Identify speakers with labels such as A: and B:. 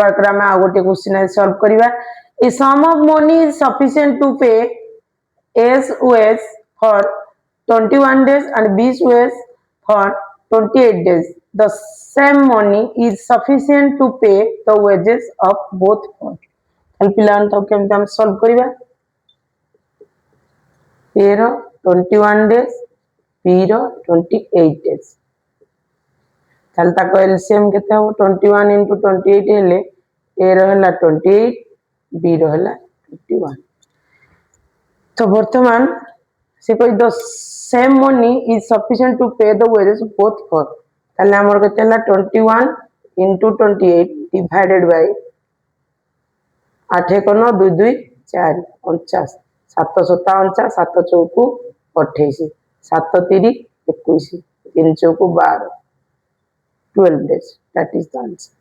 A: में आ गोटे question solve करिबा a sum of money is sufficient to pay A's wage for 21 days and B ways for 28 days. The same money is sufficient to pay the wages of both. कल पिलान तो केमते हम solve करिबा A row 21 days B row 28 days ताल ताको LCM केते हो 21 into 28 हेले A रो हला 28 B रो हला 21 तो वर्तमान से कोई the same money is sufficient to pay the wages both for ताले हमर केते हला 21 into 28 डिवाइडेड बाय 8 कोन 2 2 4 49 7 57 7 चौकु 28 7 3 21 3 चौकु 12 12 days that is the answer